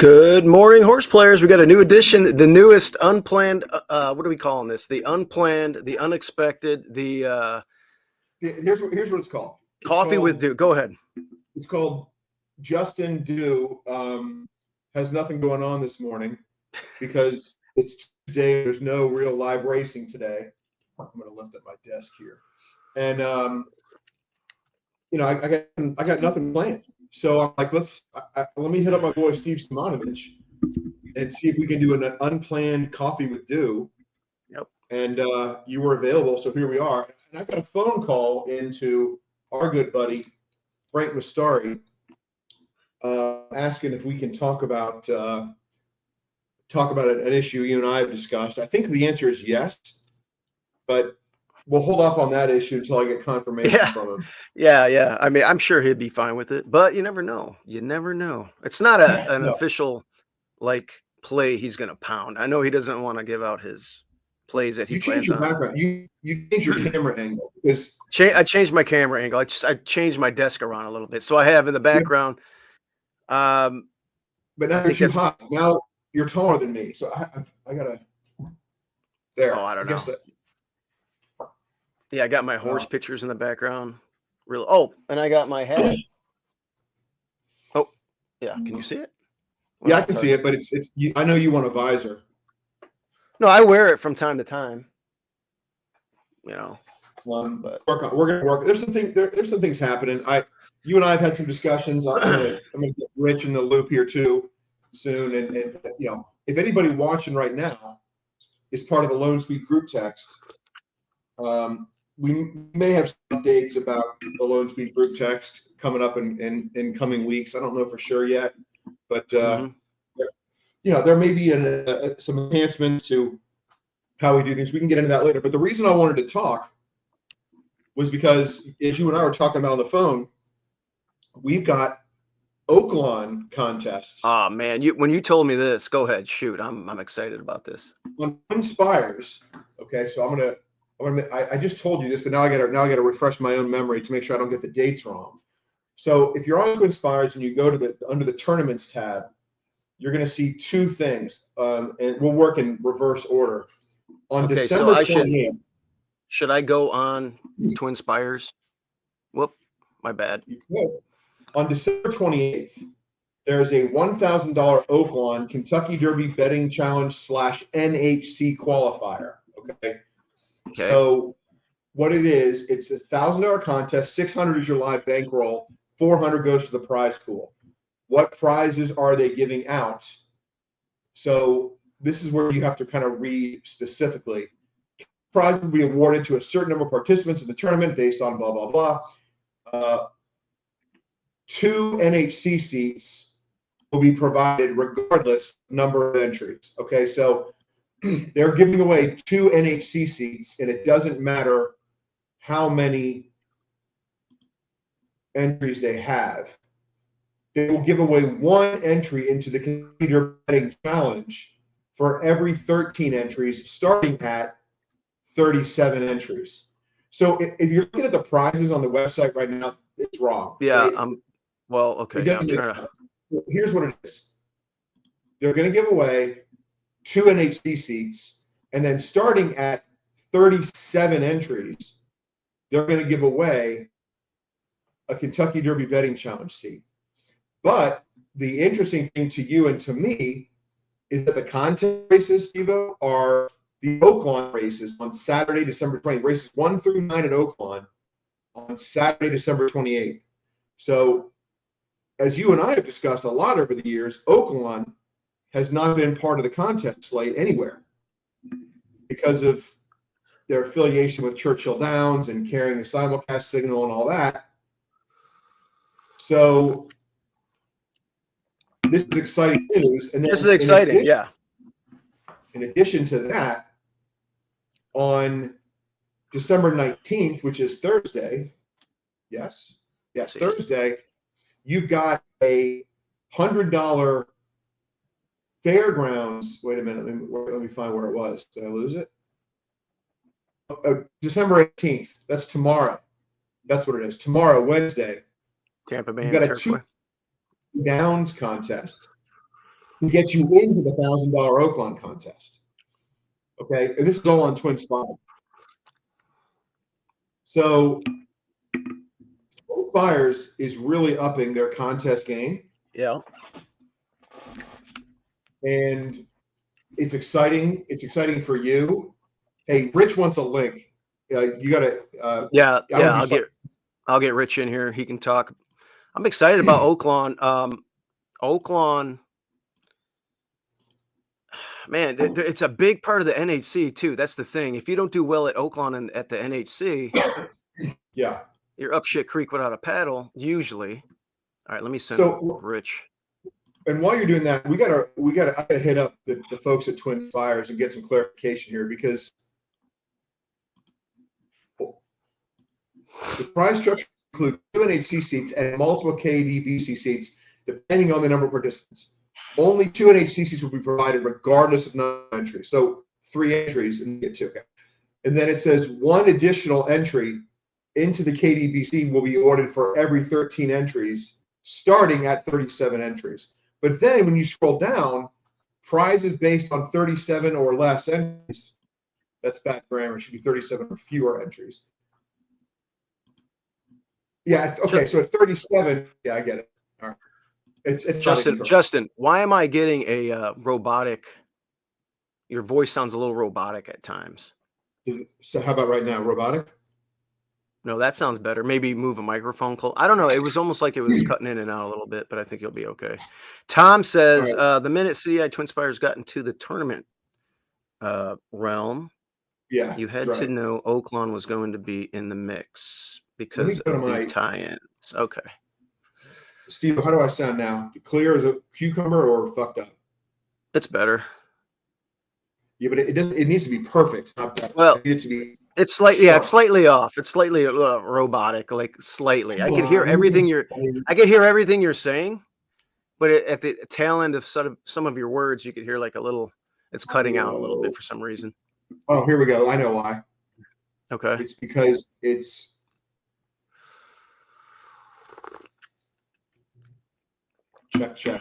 Good morning, horse players. We got a new edition, the newest unplanned. What are we calling this? The unplanned, the unexpected, the Here's what it's called. coffee with Dew. Go ahead. It's called Justin Dew. Has nothing going on this morning because it's Tuesday. There's no real live racing today. I'm going to lift up my desk here, and I got nothing planned. So I'm like, let me hit up my boy Steve Simonovich and see if we can do an unplanned coffee with Dew. Yep. And you were available, so here we are. And I got a phone call into our good buddy Frank Mastari, asking if we can talk about an issue you and I have discussed. I think the answer is yes, but we'll hold off on that issue until I get confirmation from him. Yeah. I mean, I'm sure he'd be fine with it, but you never know. You never know. It's not an official play he's going to pound. I know he doesn't want to give out his plays that he plans on. Background. You change your camera angle because I changed my camera angle. I changed my desk around a little bit, so I have in the background. But now you're too hot. Now you're taller than me, so I gotta. There. Oh, I don't know. Yeah, I got my horse pictures in the background. And I got my hat. Oh, yeah. Can you see it? Yeah, I can see it, but it's. I know you want a visor. No, I wear it from time to time. But we're gonna work. There's some things happening. You and I have had some discussions. I'm gonna get Rich in the loop here too soon. And if anybody watching right now is part of the Lone Sweet group text, we may have some updates about the Lone Sweet group text coming up in coming weeks. I don't know for sure yet, but there may be some enhancements to how we do things. We can get into that later. But the reason I wanted to talk was because, as you and I were talking about on the phone, we've got Oaklawn contests. Oh man, when you told me this, go ahead, shoot. I'm excited about this. On Inspires. Okay, so I just told you this, but now I gotta refresh my own memory to make sure I don't get the dates wrong. So if you're on Inspires and you go to under the tournaments tab, you're gonna see two things, and we'll work in reverse order. On December 28th. Should I go on Twin Spires? Whoop, my bad. On December 28th, there's a $1,000 Oaklawn Kentucky Derby Betting Challenge / NHC qualifier. Okay. So what it is, it's a $1,000 contest. $600 is your live bankroll. $400 goes to the prize pool. What prizes are they giving out? So this is where you have to kind of read specifically. Prizes will be awarded to a certain number of participants in the tournament based on blah, blah, blah. 2 NHC seats will be provided regardless number of entries. Okay, so they're giving away 2 NHC seats, and it doesn't matter how many entries they have. They will give away 1 entry into the Kentucky Derby Betting Challenge for every 13 entries, starting at 37 entries. So if you're looking at the prizes on the website right now, it's wrong. Yeah, okay. I'm trying to. Here's what it is. They're going to give away 2 NHC seats, and then starting at 37 entries, they're going to give away a Kentucky Derby Betting Challenge seat. But the interesting thing to you and to me is that the contest races, Stevo, are the Oaklawn races on Saturday, December 20th. Races 1 through 9 at Oaklawn on Saturday, December 28th. So, as you and I have discussed a lot over the years, Oaklawn has not been part of the contest slate anywhere because of their affiliation with Churchill Downs and carrying the simulcast signal and all that. So this is exciting news. And then this is exciting, yeah. In addition to that, on December 19th, which is Thursday, yes, Thursday, you've got a $100 Fairgrounds. Wait a minute. Let me find where it was. Did I lose it? December 18th. That's tomorrow. That's what it is. Tomorrow, Wednesday. Tampa Bay. You've got a 2 Downs contest. to get you into the $1,000 Oaklawn contest. Okay, and this is all on TwinSpires. So TwinSpires is really upping their contest game. Yeah. And it's exciting. It's exciting for you. Hey, Rich wants a link. You got to. Yeah. I'll get Rich in here. He can talk. I'm excited about Oaklawn. Oaklawn, man, it's a big part of the NHC too. That's the thing. If you don't do well at Oaklawn and at the NHC, yeah, you're up shit creek without a paddle. Usually. All right, let me send Rich. And while you're doing that, I gotta hit up the folks at TwinSpires and get some clarification here, because the prize structure includes 2 NHC seats and multiple KDBC seats, depending on the number of participants. Only 2 NHC seats will be provided regardless of number of entries. So 3 entries and you get 2. Okay. And then it says 1 additional entry into the KDBC will be ordered for every 13 entries, starting at 37 entries. But then when you scroll down, prizes based on 37 or less entries, that's bad grammar, it should be 37 or fewer entries. Yeah, okay, so at 37, yeah, I get it. All right. It's Justin, why am I getting a robotic? Your voice sounds a little robotic at times. So how about right now, robotic? No, that sounds better. Maybe move a microphone close. I don't know. It was almost like it was cutting in and out a little bit, but I think you'll be okay. Tom says, the minute CI TwinSpires got into the tournament realm, yeah, you had to know Oaklawn was going to be in the mix because of the tie-ins. Okay. Steve, how do I sound now? Clear as a cucumber or fucked up? It's better. Yeah, but it needs to be perfect. Not better. Well, it needs to be. It's slightly, yeah, it's slightly off. It's slightly robotic, like slightly. I can hear everything you're saying, but at the tail end of some of your words, you could hear like a little. It's cutting out a little bit for some reason. Oh, here we go. I know why. Okay. It's because it's. Check.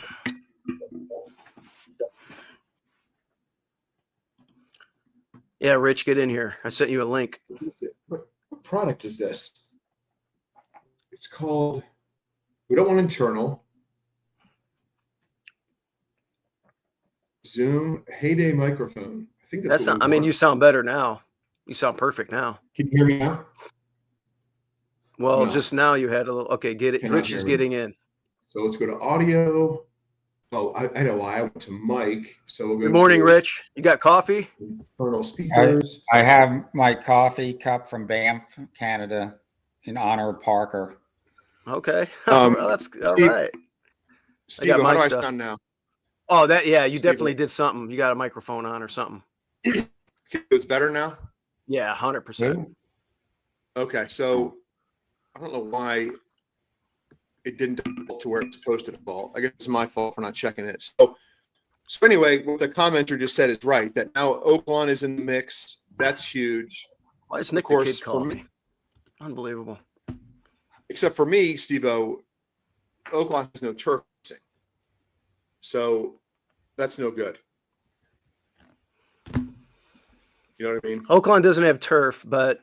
Yeah, Rich, get in here. I sent you a link. What product is this? It's called. We don't want internal. Zoom Heyday microphone. I think that's. I mean, you sound better now. You sound perfect now. Can you hear me now? Well, just now you had a little. Okay, get it. Rich is getting in. So let's go to audio. Oh, I know why. I went to mic. So we'll go. Good morning, Rich. You got coffee? Internal speakers. I have my coffee cup from Banff, Canada, in honor of Parker. Okay. Well, that's all right. Steve, how do I sound now? Oh, you definitely did something. You got a microphone on or something. It's better now? Yeah, 100%. Okay, so I don't know why it didn't default to where it's supposed to default. I guess it's my fault for not checking it. So anyway, what the commenter just said is right, that now Oaklawn is in the mix. That's huge. Why is Nick the Kid calling me? Unbelievable. Except for me, Steve-O, Oaklawn has no turf racing. So that's no good. You know what I mean? Oaklawn doesn't have turf, but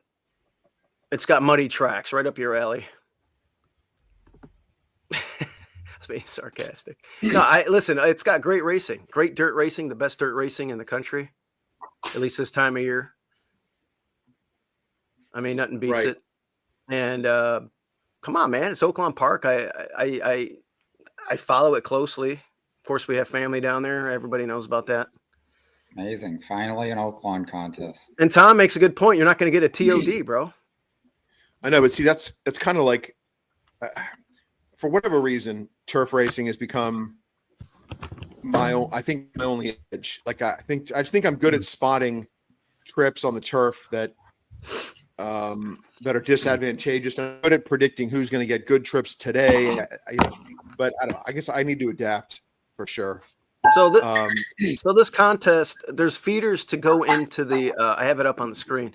it's got muddy tracks right up your alley. It's being sarcastic. No, listen, it's got great racing, great dirt racing, the best dirt racing in the country, at least this time of year. I mean, nothing beats it. And come on, man, it's Oaklawn Park. I follow it closely. Of course, we have family down there. Everybody knows about that. Amazing. Finally, an Oaklawn contest. And Tom makes a good point. You're not going to get a TOD, bro. I know, but see, that's kind of like, for whatever reason, turf racing has become my only edge. Like I just think I'm good at spotting trips on the turf that are disadvantageous. And I'm good at predicting who's going to get good trips today. But I don't know. I guess I need to adapt for sure. So, this contest, there's feeders to go into the. I have it up on the screen.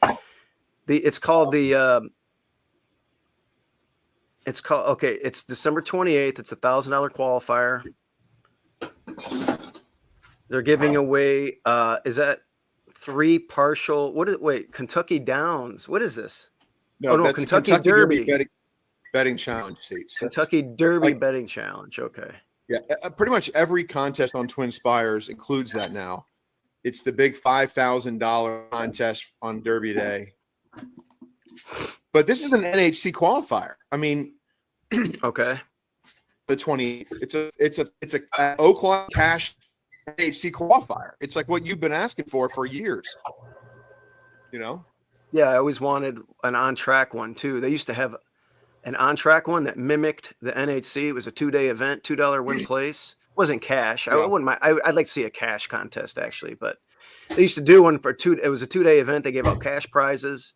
It's called It's December 28th. It's $1,000 qualifier. They're giving away. Is that 3 partial? What is? Wait, Kentucky Downs. What is this? No, No, that's a Kentucky Kentucky Derby Derby. betting challenge seats. Kentucky Derby like- betting challenge. Okay. Yeah, pretty much every contest on Twin Spires includes that now. It's the big $5,000 contest on Derby Day. But this is an NHC qualifier. I mean, Okay. the 28th. It's a Oakland cash NHC qualifier. It's like what you've been asking for years. You know? Yeah, I always wanted an on-track one too. They used to have an on-track one that mimicked the NHC. It was a 2-day event, $2 win place. It wasn't cash. I Yeah. wouldn't mind. I'd like to see a cash contest actually, but they used to do one for 2. It was a 2-day event. They gave out cash prizes,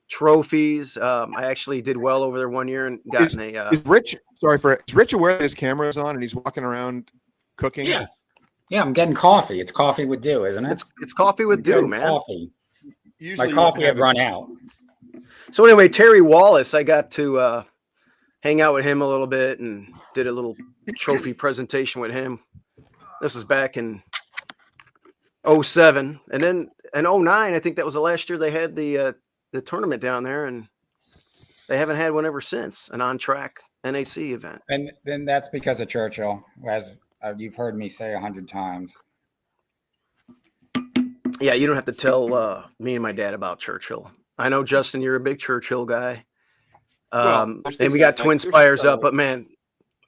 trophies. I actually did well over there one year and gotten Is Rich aware that his camera is on and he's walking around cooking? Yeah. Yeah, I'm getting coffee. It's coffee with dew, isn't it? it's coffee with dew, Getting man. Coffee. Usually My you coffee have had run out. So anyway, Terry Wallace, I got to hang out with him a little bit and did a little trophy presentation with him. This was back in 07. And then in 09, I think that was the last year they had the tournament down there, and they haven't had one ever since, an on-track NAC event. And then that's because of Churchill, as you've heard me say 100 times. Yeah, you don't have to tell me and my dad about Churchill. I know, Justin, you're a big Churchill guy. And we got Twin Spires up, but man,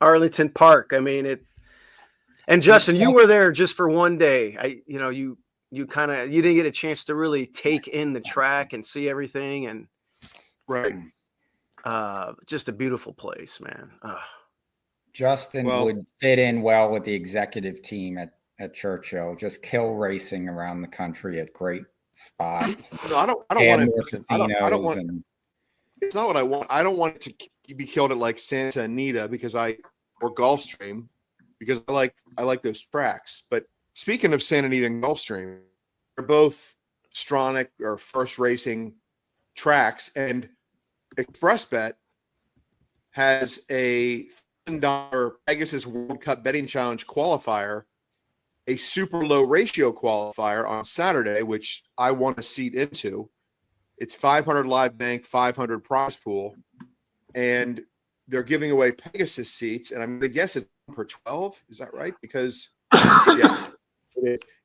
Arlington Park. I mean it. And Justin, you were there just for one day. You didn't get a chance to really take in the track and see everything, and Right. just a beautiful place, man. Justin would fit in well with the executive team at Churchill. Just kill racing around the country at great spots. No, I don't want to. Listen, I don't want. It's not what I want. I don't want it to be killed at like Santa Anita or Gulfstream because I like those tracks. But speaking of Santa Anita and Gulfstream, they're both Stronach or First Racing tracks, and ExpressBet has a $1,000 Pegasus World Cup Betting Challenge qualifier, a super low ratio qualifier on Saturday, which I want a seat into. It's 500 live bank, 500 prize pool, and they're giving away Pegasus seats. And I'm going to guess it's 1 per 12. Is that right? Because yeah,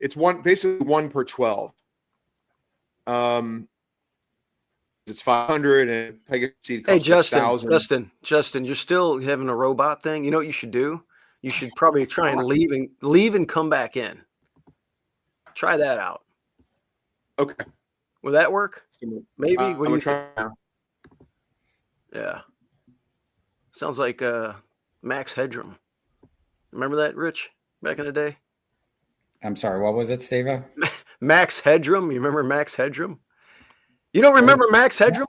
it's basically 1 per 12. It's 500 and Pegasus seat costs $6,000. Justin, you're still having a robot thing. You know what you should do? You should probably try and leave and come back in. Try that out. Okay. Will that work? Maybe. What do you try think? Yeah. Sounds like Max Headroom. Remember that, Rich? Back in the day? I'm sorry, what was it, Steve? Max Headroom. You remember Max Headroom? You don't remember Max Headroom?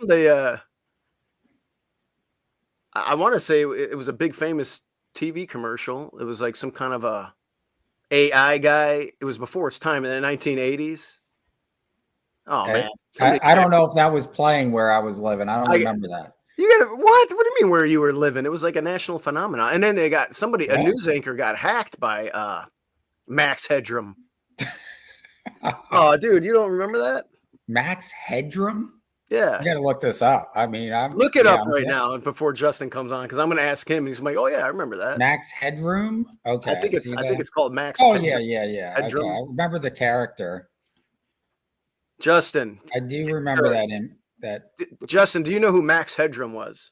I want to say it was a big famous TV commercial. It was like some kind of a AI guy. It was before its time in the 1980s. Oh man! I don't know if that was playing where I was living. I don't remember that. You got what? What do you mean where you were living? It was like a national phenomenon. And then they got a news anchor got hacked by Max Headroom. Oh, dude, you don't remember that? Max Headroom? Yeah. I got to look this up. I mean, look it up right now before Justin comes on, because I'm going to ask him. And he's like, "Oh yeah, I remember that." Max Headroom. Okay. I think it's called Max. Oh Headroom. yeah. Headroom. Okay. I remember the character. Justin. I do remember that. Justin, do you know who Max Headroom was?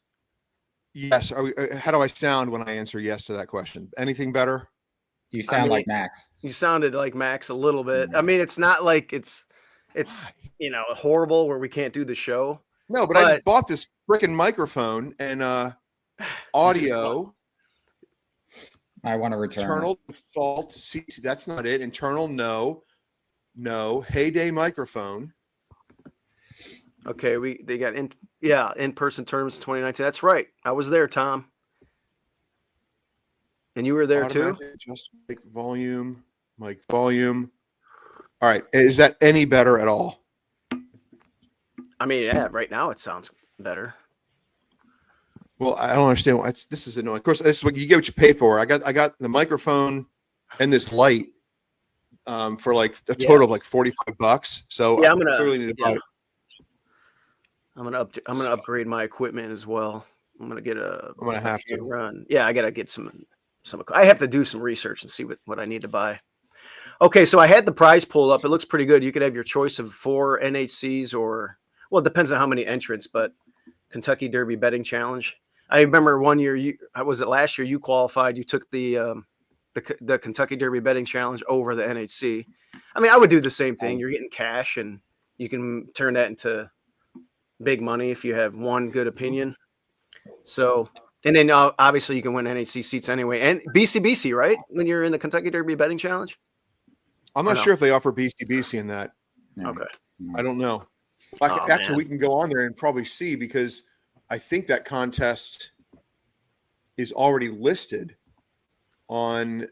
Yes. How do I sound when I answer yes to that question? Anything better? You sound like Max. You sounded like Max a little bit. I mean, it's not like it's horrible where we can't do the show. No, but I just bought this freaking microphone and audio. I want to return. Internal default seat. That's not it. Internal, no. Heyday microphone. Okay, they got in-person tournaments 2019. That's right. I was there, Tom. And you were there too? Just mic volume. All right. Is that any better at all? I mean, yeah, right now it sounds better. Well, I don't understand why this is annoying. Of course, this is what you get what you pay for. I got the microphone and this light for like a total of like $45. So Yeah, I clearly need to buy. I'm gonna upgrade my equipment as well. I'm gonna get a. I'm gonna have to run. Yeah, I gotta get some. I have to do some research and see what I need to buy. Okay, so I had the prize pull up. It looks pretty good. You could have your choice of 4 NHCs or, well, it depends on how many entrants, but Kentucky Derby Betting Challenge. I remember one year, was it last year? You qualified. You took the Kentucky Derby Betting Challenge over the NHC. I mean, I would do the same thing. You're getting cash, and you can turn that into big money if you have one good opinion. So, and then obviously you can win NHC seats anyway, and BCBC, right? When you're in the Kentucky Derby Betting Challenge. I'm not sure if they offer BCBC in that. Okay. I don't know. Actually, we can go on there and probably see, because I think that contest is already listed on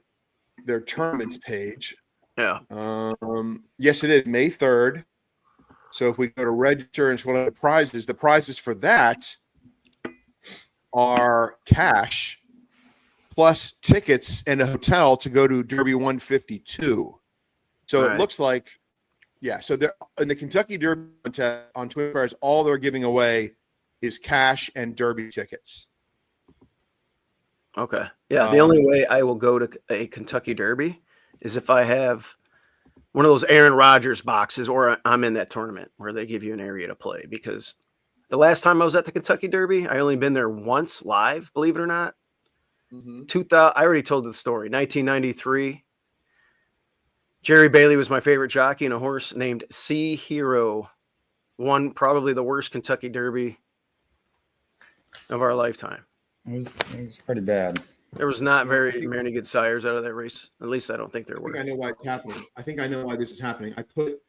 their tournaments page. Yeah. Yes, it is May 3rd. So if we go to register and one of the prizes for that are cash plus tickets and a hotel to go to Derby 152. So it looks like, yeah. So they're in the Kentucky Derby contest on Twin Spires, all they're giving away is cash and Derby tickets. Okay. Yeah. The only way I will go to a Kentucky Derby is if I have one of those Aaron Rodgers boxes, or I'm in that tournament where they give you an area to play. Because the last time I was at the Kentucky Derby, I only been there once live, believe it or not. 2000. I already told the story. 1993. Jerry Bailey was my favorite jockey, and a horse named Sea Hero won probably the worst Kentucky Derby of our lifetime. It was pretty bad. There was not very many good sires out of that race. At least I don't think there were. I know why it's happening. I think I know why this is happening. I put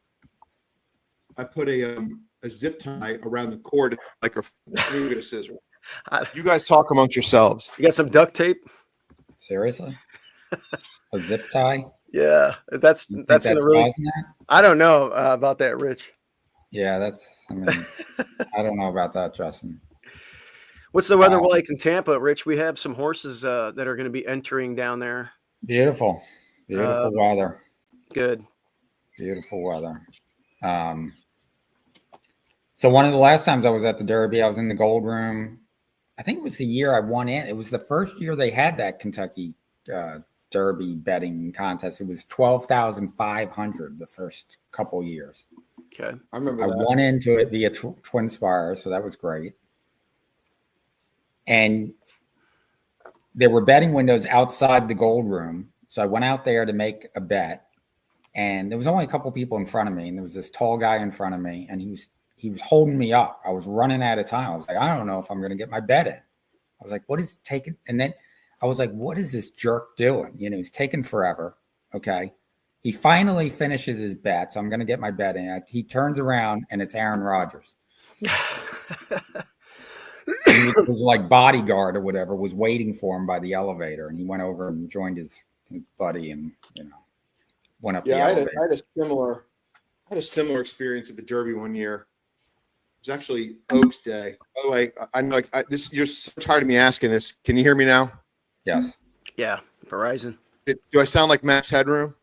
a zip tie around the cord like a get a scissor. You guys talk amongst yourselves. You got some duct tape? Seriously? A zip tie? Yeah, that's gonna really. That? I don't know about that, Rich. Yeah, I mean, I don't know about that, Justin. What's the weather like in Tampa, Rich? We have some horses that are going to be entering down there. Beautiful weather. Good. Beautiful weather. So one of the last times I was at the Derby, I was in the Gold Room. I think it was the year I won in. It was the first year they had that Kentucky Derby betting contest. It was $12,500 the first couple years. Okay, I remember. I won into it via Twin Spires, so that was great. And there were betting windows outside the Gold Room, so I went out there to make a bet. And there was only a couple people in front of me, and there was this tall guy in front of me, and he was holding me up. I was running out of time. I was like, I don't know if I'm going to get my bet in. I was like, what is taking? And then I was like, what is this jerk doing? He's taking forever. Okay. He finally finishes his bet, so I'm going to get my bet in. He turns around, and it's Aaron Rodgers. He was like bodyguard or whatever, was waiting for him by the elevator, and he went over and joined his buddy, and went up the elevator. I had a similar experience at the Derby one year. It was actually Oaks Day. By the way, I know this. You're so tired of me asking this. Can you hear me now? Yes. Yeah, Verizon. Do I sound like Max Headroom?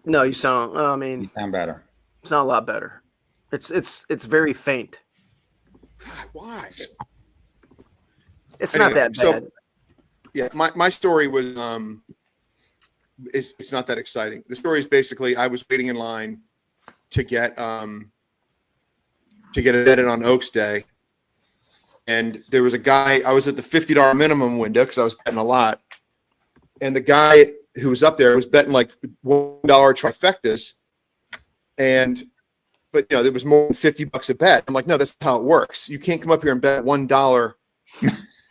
No, you sound. I mean, You sound better. You sound a lot better. It's very faint. God, why? It's not that bad. So, yeah, my story was it's not that exciting. The story is basically I was waiting in line to get a bet in on Oaks Day, and there was a guy. I was at the $50 minimum window because I was betting a lot, and the guy who was up there was betting like $1 trifectas, but there was more than $50 a bet. I'm like, no, that's not how it works. You can't come up here and bet $1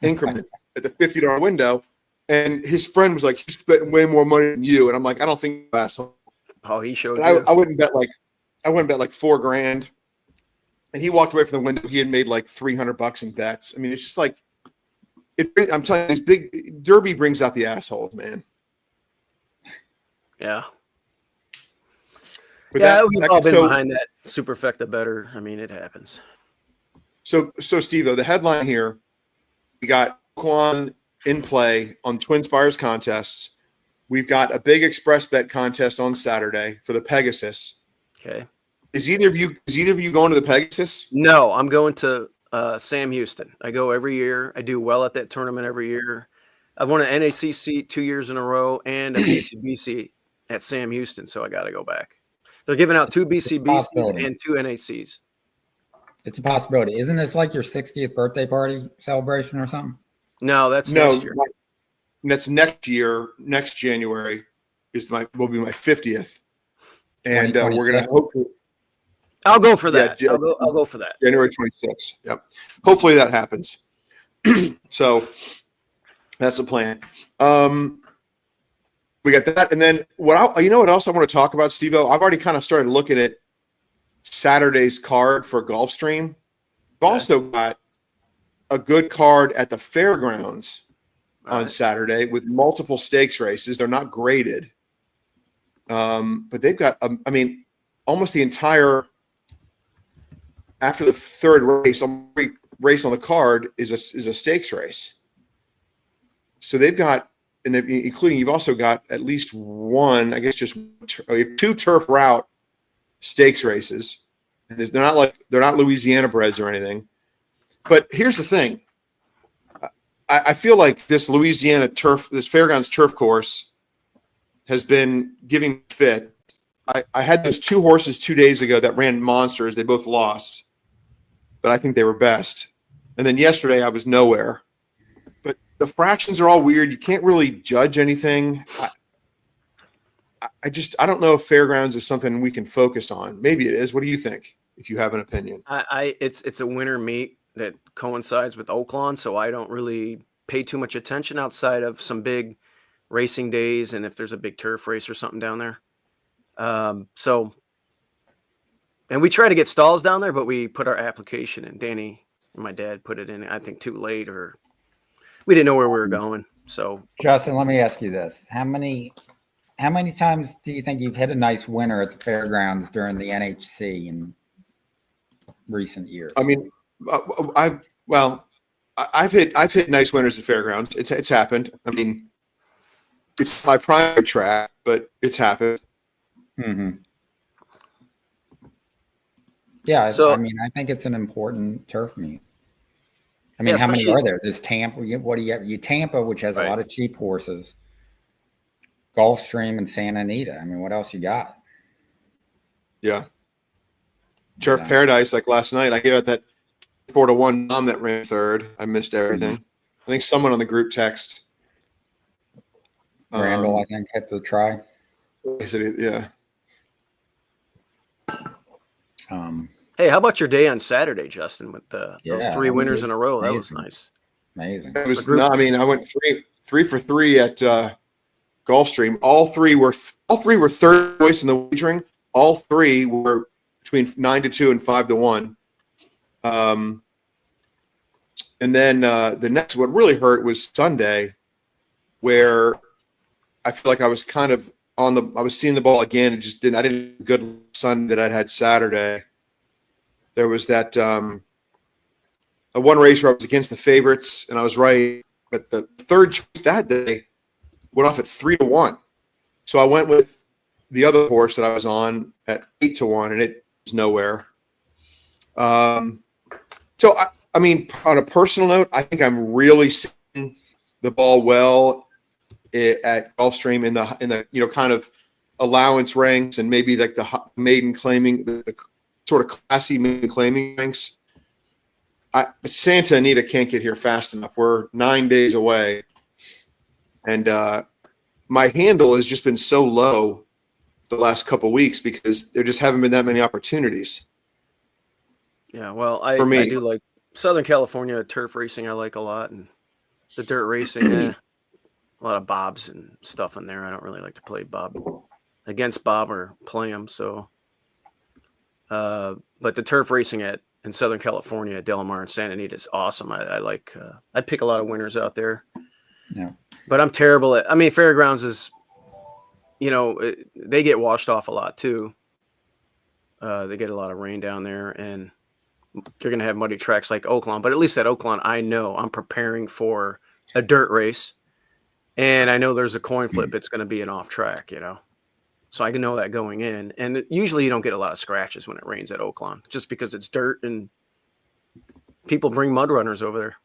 increment at the $50 window. And his friend was like, he's betting way more money than you. And I'm like, I don't think so, asshole. Oh, he showed you. I wouldn't bet like $4,000. And he walked away from the window. He had made like $300 in bets. I mean, it's just like I'm telling you, this big Derby brings out the assholes, man. Yeah. But we've all been behind that superfecta better. I mean, it happens. So Steve-O, the headline here, we got Quan in play on Twin Spires contests. we've got a big express bet contest on Saturday for the Pegasus. Okay. Is either of you going to the Pegasus? No, I'm going to Sam Houston. I go every year. I do well at that tournament every year. I've won an NACC 2 years in a row and a BCBC at Sam Houston, so I got to go back. They're giving out 2 BCBCs and 2 NACs. It's a possibility. Isn't this like your 60th birthday party celebration or something? No, that's next year. That's next year. Next January will be my 50th, and we're gonna hopefully. I'll go for that. Yeah, I'll go for that. January 26th. Yep. Hopefully that happens. So that's the plan. We got that, and then what else I want to talk about, Steve-O? I've already kind of started looking at Saturday's card for Gulfstream. We've also got a good card at the fairgrounds on Saturday with multiple stakes races. They're not graded, but they've got almost the entire. After the third race, every race on the card is a stakes race. So they've got, and including you've also got at least one, I guess just you have 2 turf route stakes races, and they're not Louisiana breds or anything. But here's the thing: I feel like this fairgrounds turf course has been giving fit. I had those 2 horses 2 days ago that ran monsters. They both lost, but I think they were best. And then yesterday I was nowhere. But the fractions are all weird. You can't really judge anything. I don't know if fairgrounds is something we can focus on. Maybe it is. What do you think, if you have an opinion? It's a winter meet that coincides with Oaklawn, so I don't really pay too much attention outside of some big racing days and if there's a big turf race or something down there. And we try to get stalls down there, but we put our application in. Danny and my dad put it in, I think, too late, or we didn't know where we were going. So, Justin, let me ask you this: how many times do you think you've hit a nice winner at the fairgrounds during the NHC in recent years? I mean, I've hit nice winners at fairgrounds. It's happened. I mean, it's my primary track, but it's happened. Mm-hmm. Yeah, so, I mean, I think it's an important turf meet. I mean, how many are there? There's Tampa. What do you have? Tampa, which has a lot of cheap horses. Gulfstream and Santa Anita. I mean, what else you got? Yeah. Turf Paradise, like last night, I gave out that 4-1 nom that ran third. I missed everything. I think someone on the group text. Randall, I think, hit the try. Yeah. Hey, how about your day on Saturday, Justin, with those 3 winners in a row? That was nice. Amazing. It was not, I mean, I went three for 3 at Gulfstream. All three were third choice in the wagering. All 3 were between 9-2 and 5-1. And then the next, what really hurt was Sunday, where I feel like I was kind of I was seeing the ball again. I didn't have a good Sunday that I'd had Saturday. There was that one race where I was against the favorites and I was right, but the third choice that day went off at 3-1. So I went with the other horse that I was on at 8-1, and it was nowhere. So I mean, on a personal note, I think I'm really seeing the ball well at Gulfstream in the kind of allowance ranks and maybe like the maiden claiming the sort of classy maiden claiming ranks. Santa Anita can't get here fast enough. We're 9 days away, and my handle has just been so low the last couple of weeks because there just haven't been that many opportunities. Yeah, well, I do like Southern California turf racing. I like a lot, and the dirt racing, a lot of bobs and stuff in there. I don't really like to play bob against bob or play them. So, but the turf racing in Southern California, Del Mar and Santa Anita is awesome. I like. I'd pick a lot of winners out there. Yeah, but I'm terrible at. I mean, fairgrounds is, they get washed off a lot too. They get a lot of rain down there, and you're going to have muddy tracks like Oaklawn. But at least at Oaklawn, I know I'm preparing for a dirt race. And I know there's a coin flip. It's going to be an off track, so I can know that going in. And usually you don't get a lot of scratches when it rains at Oaklawn, just because it's dirt and people bring mud runners over there.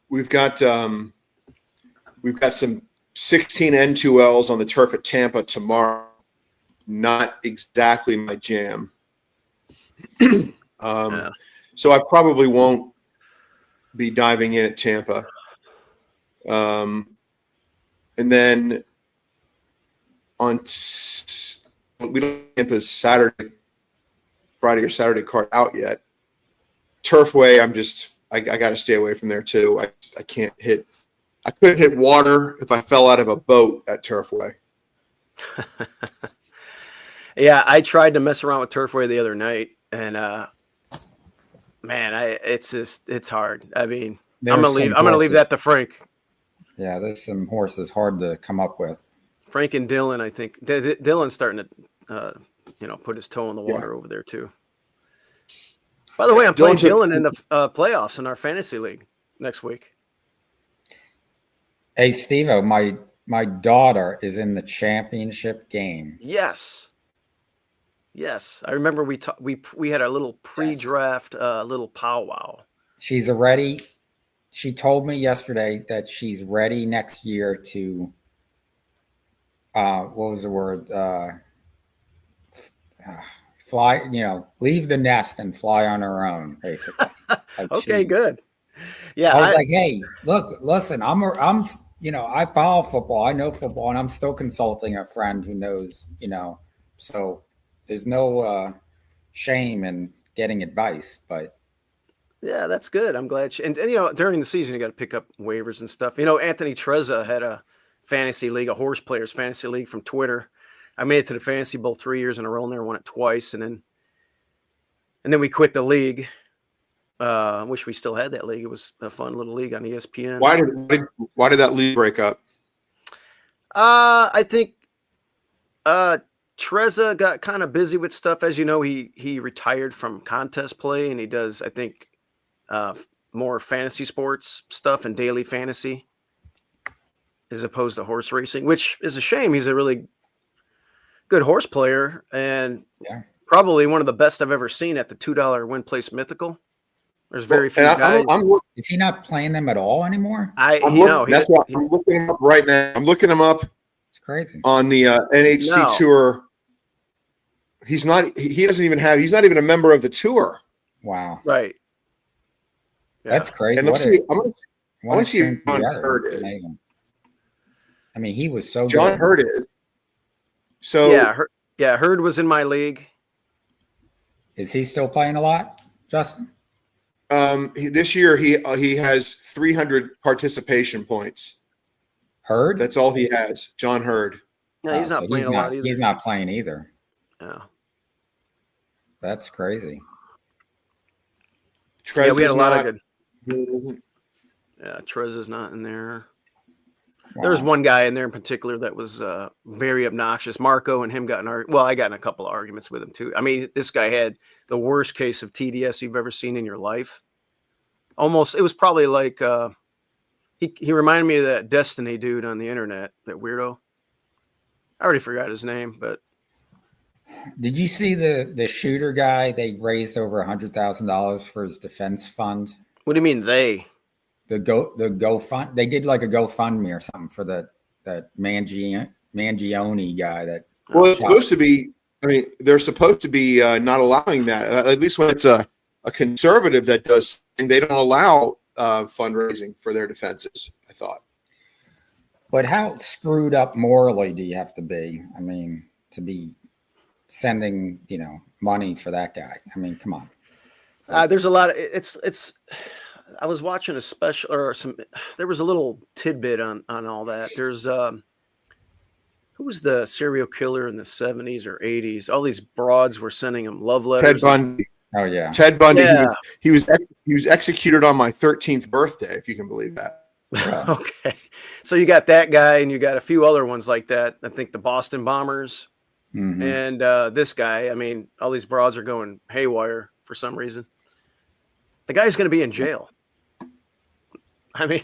We've got some 16 N2Ls on the turf at Tampa tomorrow. Not exactly my jam. Yeah. So I probably won't be diving in at Tampa. And then we don't have Tampa's Friday or Saturday card out yet. Turfway, I got to stay away from there too. I can't hit. I couldn't hit water if I fell out of a boat at Turfway. Yeah, I tried to mess around with Turfway the other night, and man, it's hard. I mean, I'm gonna leave that to Frank. Yeah, there's some horses hard to come up with. Frank and Dylan, I think Dylan's starting to, put his toe in the water over there too. By the way, I'm playing Dylan in the playoffs in our fantasy league next week. Hey, Steve-O, my daughter is in the championship game. Yes, I remember we had a little pre-draft little powwow. She's already. She told me yesterday that she's ready next year to. What was the word? Fly. Leave the nest and fly on her own. Basically. Okay, good. Yeah, I was like, hey, listen, I follow football. I know football, and I'm still consulting a friend who knows. So there's no shame in getting advice, but. Yeah, that's good. I'm glad. And during the season, you got to pick up waivers and stuff. Anthony Trezza had a fantasy league, a horse players fantasy league from Twitter. I made it to the fantasy bowl 3 years in a row and there, won it twice. And then we quit the league. I wish we still had that league. It was a fun little league on ESPN. Why did that league break up? I think Trezza got kind of busy with stuff. As you know, he retired from contest play, and he does, I think, more fantasy sports stuff and daily fantasy as opposed to horse racing, which is a shame. He's a really good horse player and probably one of the best I've ever seen at the $2 win place mythical. There's very few guys. Is he not playing them at all anymore? That's why I'm looking him up right now. I'm looking him up. It's crazy on the NHC tour. He's not. He's not even a member of the tour. Wow. Right. Yeah. That's crazy. And I want to see if John Hurd is. I mean, he was so John good. Hurd is. So Hurd was in my league. Is he still playing a lot, Justin? This year he has 300 participation points. Hurd? That's all he has. John Hurd. No, he's not playing a lot either. He's not playing either. Yeah. That's crazy. Yeah, we had a lot of good. Yeah, Trez is not in there. Wow. There was one guy in there in particular that was very obnoxious. Marco and him got I got in a couple of arguments with him too. I mean, this guy had the worst case of TDS you've ever seen in your life. Almost, it was probably like he reminded me of that Destiny dude on the internet, that weirdo. I already forgot his name, but. Did you see the shooter guy? They raised over $100,000 for his defense fund. What do you mean they? The GoFund. They did like a GoFundMe or something for that Mangione guy. Well, it's supposed to be. I mean, they're supposed to be not allowing that. At least when it's a conservative that does, and they don't allow fundraising for their defenses. I thought. But how screwed up morally do you have to be? I mean, to be sending money for that guy. I mean, come on. There's a lot of it's. I was watching a special there was a little tidbit on all that. There's who was the serial killer in the 70s or 80s? All these broads were sending him love letters. Ted Bundy. Oh yeah. Ted Bundy. Yeah. He was executed on my 13th birthday, if you can believe that. Okay. So you got that guy and you got a few other ones like that. I think the Boston Bombers and this guy. I mean, all these broads are going haywire for some reason. The guy's going to be in jail. I mean,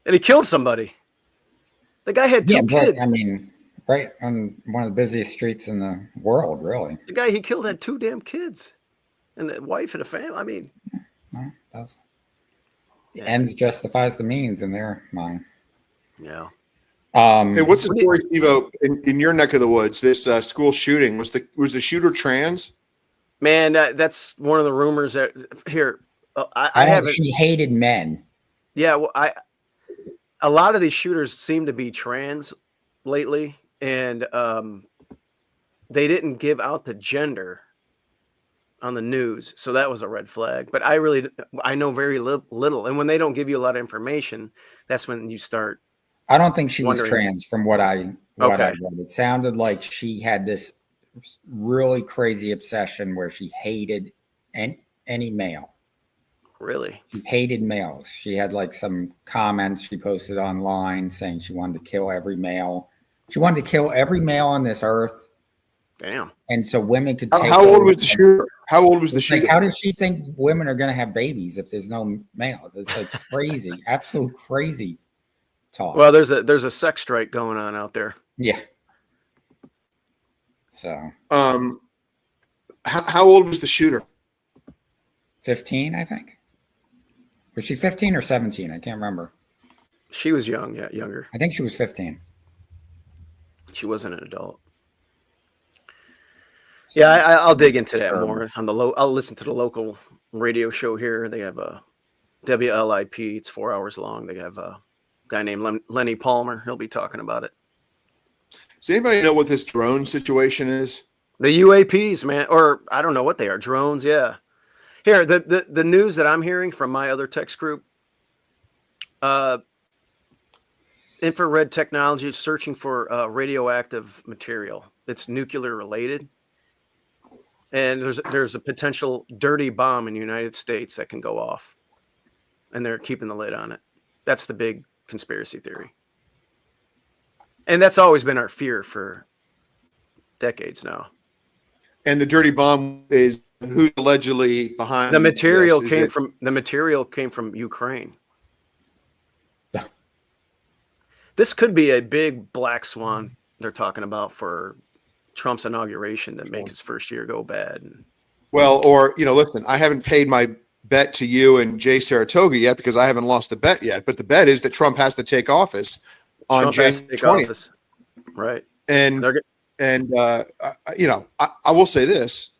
And he killed somebody. The guy had two kids. I mean, right on one of the busiest streets in the world, really. The guy he killed had 2 damn kids and a wife and a family. I mean, no, that's the ends justifies the means in their mind. Yeah. Hey, what's the story, Steve-O, in your neck of the woods? This school shooting, was the shooter trans? Man, that's one of the rumors that here. I haven't. She hated men. Yeah, well, a lot of these shooters seem to be trans lately, and they didn't give out the gender on the news, so that was a red flag. But I know very little, and when they don't give you a lot of information, that's when you start. I don't think she was trans, from what I read. It sounded like she had this really crazy obsession where she hated any male. Really? She hated males. She had like some comments she posted online saying she wanted to kill every male. She wanted to kill every male on this earth. Damn. And so women could take. How old was the shooter? How old was the shooter? Like, how does she think women are going to have babies if there's no males? It's like crazy, absolute crazy talk. Well, there's a sex strike going on out there. Yeah. So. How old was the shooter? 15, I think. Was she 15 or 17? I can't remember. She was young, yeah, younger. I think she was 15. She wasn't an adult. So, yeah, I'll dig into that more on I'll listen to the local radio show here. They have a WLIP. It's 4 hours long. They have a guy named Lenny Palmer. He'll be talking about it. Does anybody know what this drone situation is? The UAPs, man, or I don't know what they are. Drones, yeah. Here, the news that I'm hearing from my other text group, infrared technology is searching for radioactive material. It's nuclear related. And there's a potential dirty bomb in the United States that can go off. And they're keeping the lid on it. That's the big conspiracy theory. And that's always been our fear for decades now. And the dirty bomb is who's allegedly behind the material came from Ukraine. This could be a big black swan they're talking about for Trump's inauguration to make his first year go bad. Well, or listen, I haven't paid my bet to you and Jay Saratoga yet because I haven't lost the bet yet. But the bet is that Trump has to take office on January 20th. Right. And I will say this.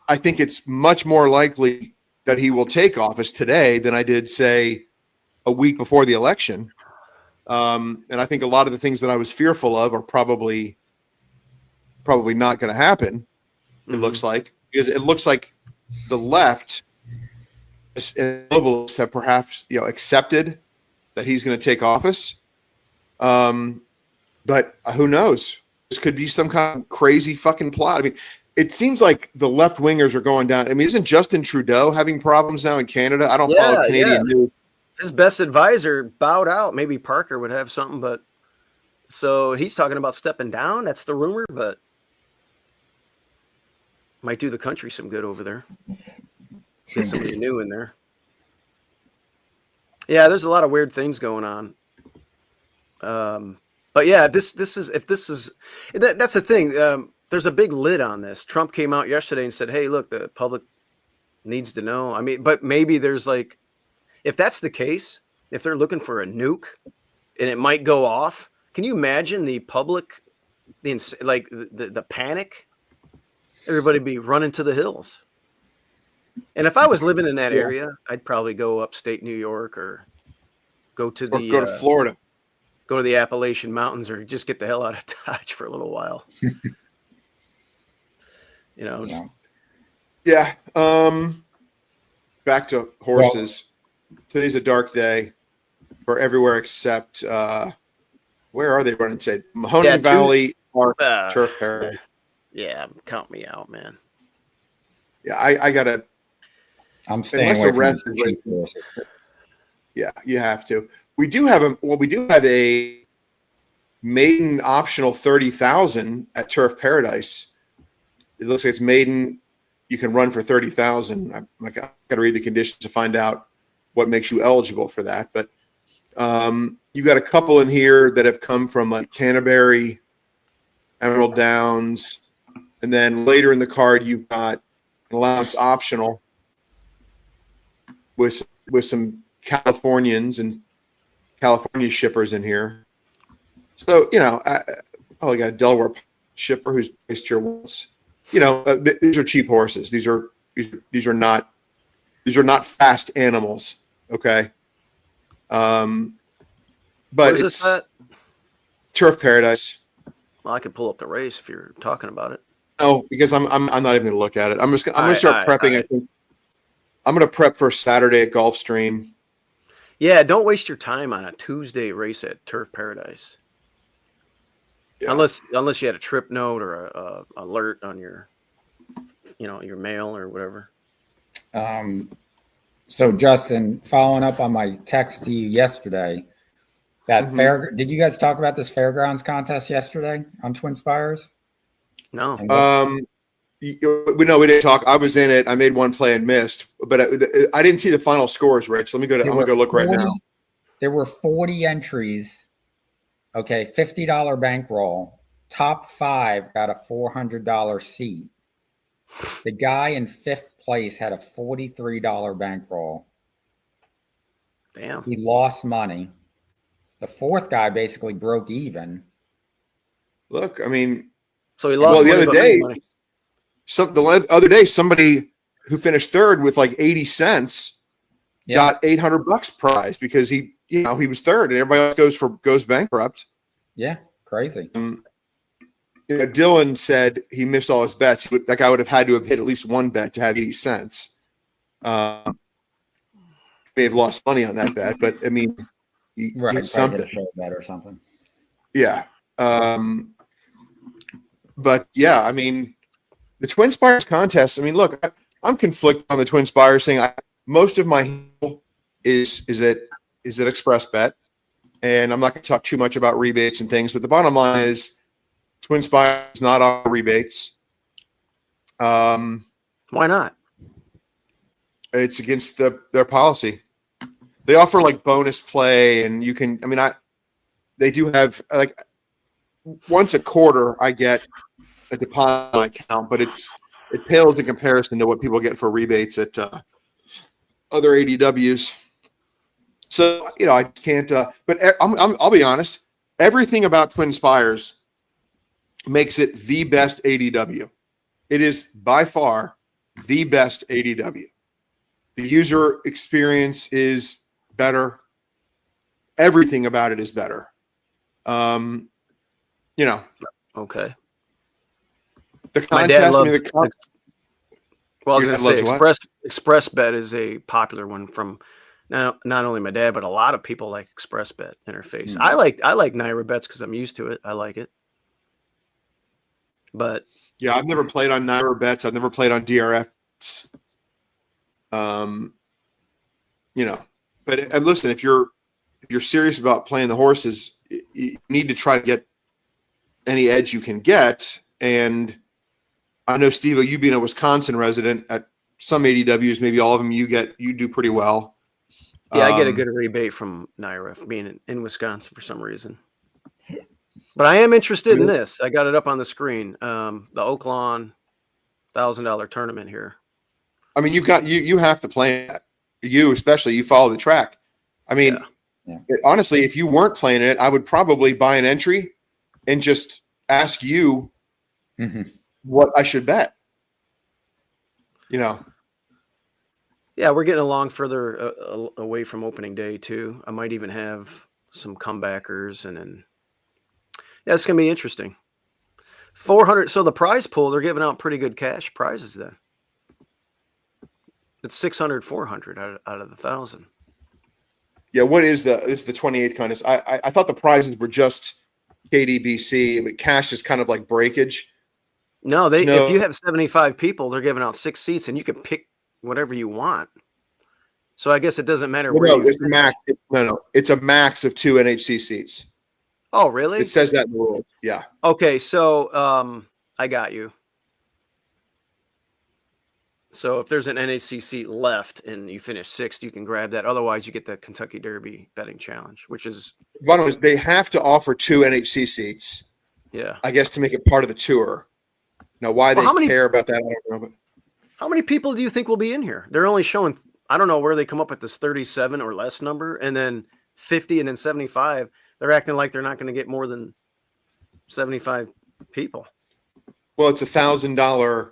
I think it's much more likely that he will take office today than I did, say, a week before the election. And I think a lot of the things that I was fearful of are probably not going to happen. It looks like, because it looks like the left and globalists have perhaps accepted that he's going to take office. But who knows? This could be some kind of crazy fucking plot. I mean, it seems like the left wingers are going down. I mean, isn't Justin Trudeau having problems now in Canada? I don't follow Canadian news. His best advisor bowed out. Maybe Parker would have something, but so he's talking about stepping down. That's the rumor, but might do the country some good over there. Get somebody new in there. Yeah, there's a lot of weird things going on. But yeah, that's the thing. There's a big lid on this. Trump came out yesterday and said, "Hey, look, the public needs to know." I mean, but maybe there's like, if that's the case, if they're looking for a nuke and it might go off, can you imagine the public, the panic? Everybody be running to the hills. And if I was living in that area, I'd probably go upstate New York or go to Florida, go to the Appalachian Mountains, or just get the hell out of Dodge for a little while. Yeah. Back to horses. Today's a dark day for everywhere except where are they running today? Mahoning Valley Park, Turf Paradise. Yeah, count me out, man. Yeah, I gotta. I'm staying away from the Yeah, you have to. We do have a maiden optional 30,000 at Turf Paradise. It looks like it's maiden. You can run for 30,000. I got to read the conditions to find out what makes you eligible for that. But You got a couple in here that have come from like Canterbury, Emerald Downs, and then later in the card you've got an allowance optional with some Californians and California shippers in here. So I got a Delaware shipper who's based here once. These are cheap horses. These are not fast animals. Okay. But Where's it's this at? Turf Paradise. Well, I could pull up the race if you're talking about it. No, because I'm not even gonna look at it. I'm gonna start prepping. Right. I think I'm gonna prep for Saturday at Gulfstream. Yeah, don't waste your time on a Tuesday race at Turf Paradise. Yeah. Unless you had a trip note or a alert on your mail or whatever. So Justin, following up on my text to you yesterday, did you guys talk about this fairgrounds contest yesterday on Twin Spires? No. We didn't talk. I was in it. I made one play and missed, but I didn't see the final scores, Rich. I'm gonna go look right now. There were 40 entries. Okay, $50 bankroll. Top 5 got a $400 seat. The guy in 5th place had a $43 bankroll. Damn. He lost money. The 4th guy basically broke even. Look, I mean, so he lost. Well, money, the other day, somebody who finished 3rd with like 80 cents got $800 prize because he was 3rd and everybody else goes bankrupt. Yeah, crazy. Dylan said he missed all his bets. That guy would have had to have hit at least one bet to have 80 cents. May have lost money on that bet, but I mean, he hit something. Bet or something. Yeah. But yeah, I mean, the Twin Spires contest. I mean, look, I'm conflicted on the Twin Spires thing. Most of my is at Express Bet, and I'm not going to talk too much about rebates and things. But the bottom line is, Twin Spires is not on rebates. Why not? It's against their policy. They offer like bonus play, and you can. I mean, they do have like once a quarter I get a deposit on my account, but it pales in comparison to what people get for rebates at other ADWs. So I can't. But I'll be honest. Everything about Twin Spires makes it the best ADW. It is by far the best ADW. The user experience is better. Everything about it is better. Okay. The contest. My dad loves. I was going to say Express Bet is a popular one from not only my dad but a lot of people like Express Bet interface. I like Naira bets because I'm used to it. I like it. But yeah, I've never played on Naira bets. I've never played on DRF. But listen, if you're serious about playing the horses, you need to try to get any edge you can get. And I know, Steve, you being a Wisconsin resident, at some ADWs, maybe all of them, you do pretty well. Yeah, I get a good rebate from Naira for being in Wisconsin for some reason. But I am interested in this. I got it up on the screen. The Oaklawn $1,000 tournament here. I mean, you have to play that. You especially, you follow the track. I mean, honestly, if you weren't playing it, I would probably buy an entry and just ask you what I should bet. Yeah, we're getting along further away from opening day too. I might even have some comebackers, and then it's gonna be interesting. 400. So the prize pool, they're giving out pretty good cash prizes then. It's 600, 400 out of the 1,000. Yeah, what is the 28th contest? I thought the prizes were just KDBC, but cash is kind of like breakage. No, if you have 75 people, they're giving out 6 seats, and you can pick whatever you want. So I guess it doesn't matter where you. It's a max. No, it's a max of 2 NHC seats. Oh, really? It says that in the rules. Yeah. Okay, so I got you. So if there's an NHC seat left and you finish sixth, you can grab that. Otherwise, you get the Kentucky Derby betting challenge, which is Bottom is they have to offer 2 NHC seats, yeah. I guess, to make it part of the tour. Now, why Well, they care about that, I don't know. But How many people do you think will be in here? They're only showing, I don't know where they come up with this 37 or less number, and then 50 and then 75. They're acting like they're not going to get more than 75 people. well, it's $1,000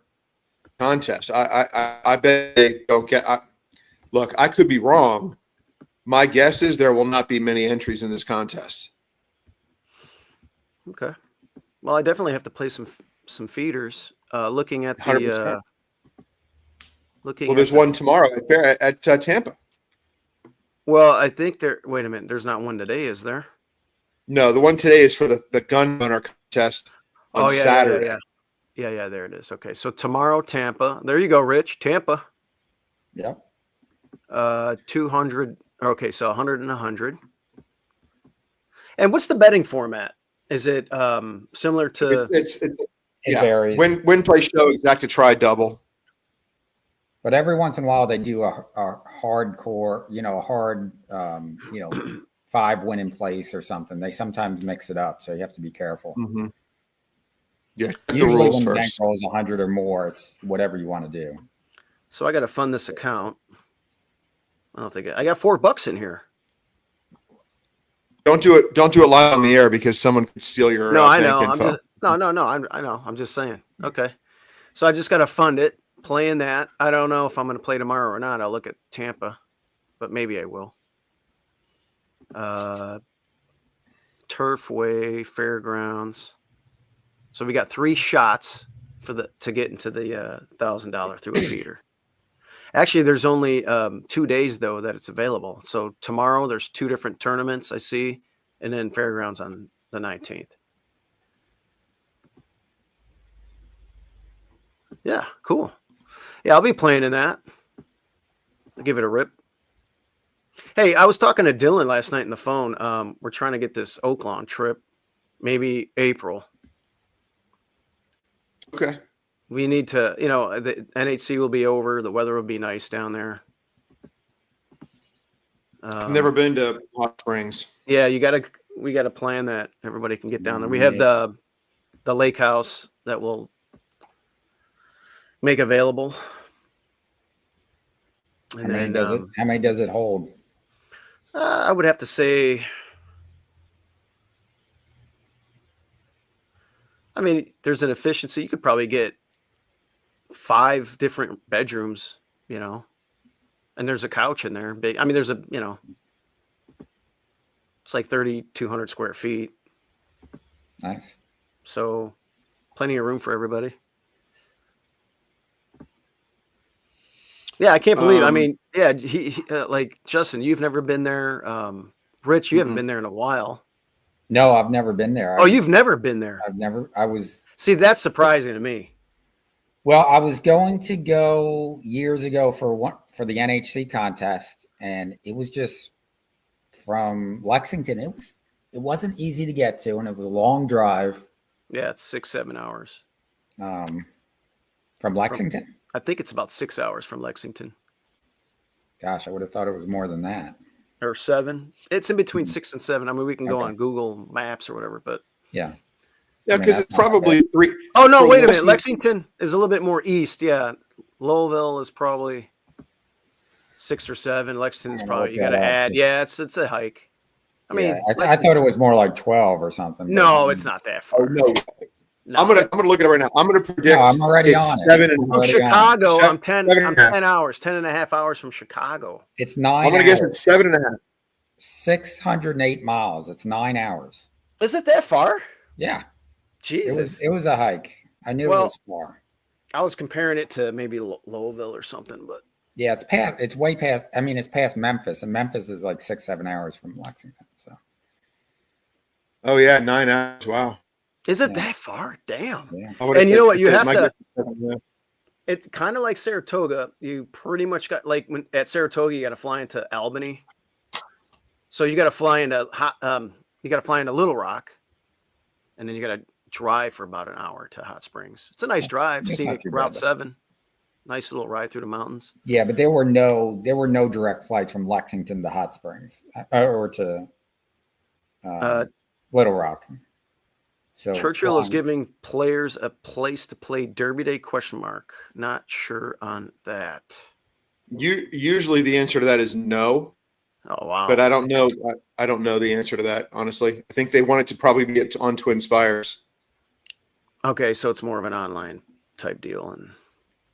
contest. I bet they don't get. Look, I could be wrong. My guess is there will not be many entries in this contest. Okay. Well, I definitely have to play some feeders. Looking at the 100%. looking. Well, there's one tomorrow at Tampa. Well, I think there. Wait a minute. There's not one today, is there? No, the one today is for the gun runner contest on Saturday. Yeah. There it is. Okay, so tomorrow, Tampa. There you go, Rich. Tampa. Yep. 200. Okay, so 100 and 100. And what's the betting format? Is it similar to? It varies. Win, play, show, exact to try double. But every once in a while they do a hardcore, a hard, 5 win in place or something. They sometimes mix it up, so you have to be careful. Mm-hmm. Yeah, usually when the bankroll is 100 or more, it's whatever you want to do. So I got to fund this account. I don't think I got $4 in here. Don't do it live on the air because someone could steal your I know. bank info. I know. I'm just saying. Okay. So I just got to fund it, playing that. I don't know if I'm going to play tomorrow or not. I'll look at Tampa, but maybe I will. Turfway, Fairgrounds. So we got 3 shots to get into the $1,000 through a feeder. Actually, there's only 2 days though that it's available. So tomorrow there's 2 different tournaments I see, and then Fairgrounds on the 19th. Yeah, cool. Yeah, I'll be playing in that. I'll give it a rip. Hey, I was talking to Dylan last night on the phone. We're trying to get this Oaklawn trip, maybe April. Okay. We need to, the NHC will be over. The weather will be nice down there. I've never been to Hot Springs. Yeah, we gotta plan that. Everybody can get down there. We have the lake house that will make available. And how many does it hold? I would have to say, I mean, there's an efficiency. You could probably get 5 different bedrooms, and there's a couch in there. Big. I mean, there's it's like 3,200 square feet. Nice. So plenty of room for everybody. Yeah, I can't believe. I mean, yeah, he like Justin, you've never been there. Rich, you haven't been there in a while. No, I've never been there. You've never been there. See, that's surprising to me. Well, I was going to go years ago for the NHC contest, and it was just from Lexington. It wasn't easy to get to, and it was a long drive. Yeah, it's 6-7 hours. From Lexington? I think it's about 6 hours from Lexington. Gosh, I would have thought it was more than that. Or 7. It's in between 6 and 7. I mean, we can go on Google Maps or whatever, but yeah. Yeah, because it's probably 3. Oh, no, wait a minute. Lexington is a little bit more east. Yeah. Lowellville is probably 6 or 7. Lexington's probably, you got to add. Yeah, it's a hike. I mean, I thought it was more like 12 or something. No, it's not that far. Oh, no. I'm gonna look at it right now. I'm gonna predict. No, I'm already on it. 7 and from Chicago. I'm 10 hours, 10 and a half hours from Chicago. It's 9. I'm gonna guess it's 7.5. 608 miles. It's 9 hours. Is it that far? Yeah. Jesus. It was a hike. I knew it was far. I was comparing it to maybe Lowellville or something, but yeah, it's way past. I mean, it's past Memphis, and Memphis is like 6-7 hours from Lexington. So. Oh yeah, 9 hours. Wow. Is it that far? Damn. Yeah. And you know what? You have to. It's kind of like Saratoga. You pretty much got at Saratoga, you got to fly into Albany. So you got to fly into Little Rock, and then you got to drive for about an hour to Hot Springs. It's a nice drive. Scenic Route 7. Nice little ride through the mountains. Yeah, but there were no direct flights from Lexington to Hot Springs or to Little Rock. So Churchill is giving players a place to play Derby Day ? Not sure on that. Usually the answer to that is no. Oh wow! But I don't know. I don't know the answer to that, honestly. I think they want it to probably be on Twin Spires. Okay, so it's more of an online type deal, and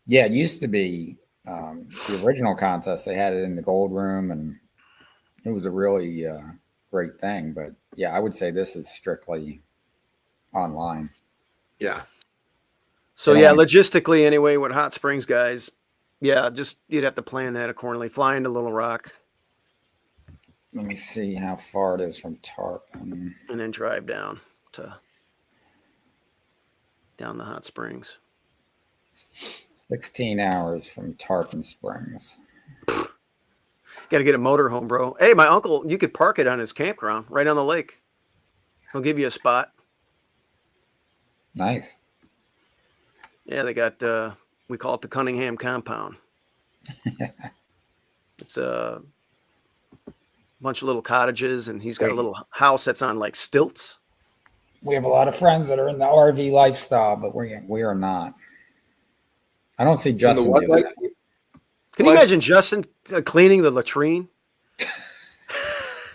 yeah, it used to be the original contest. They had it in the Gold Room, and it was a really great thing. But yeah, I would say this is strictly online. Yeah. So yeah, logistically anyway, with Hot Springs guys, yeah, just you'd have to plan that accordingly. Fly into Little Rock. Let me see how far it is from Tarpon. And then drive down the Hot Springs. 16 hours from Tarpon Springs. Got to get a motorhome, bro. Hey, my uncle, you could park it on his campground right on the lake. He'll give you a spot. Nice. Yeah, they got, we call it the Cunningham compound. It's a bunch of little cottages, and he's got a little house that's on like stilts. We have a lot of friends that are in the RV lifestyle, but we are not. I don't see Justin doing that. Can you imagine Justin cleaning the latrine?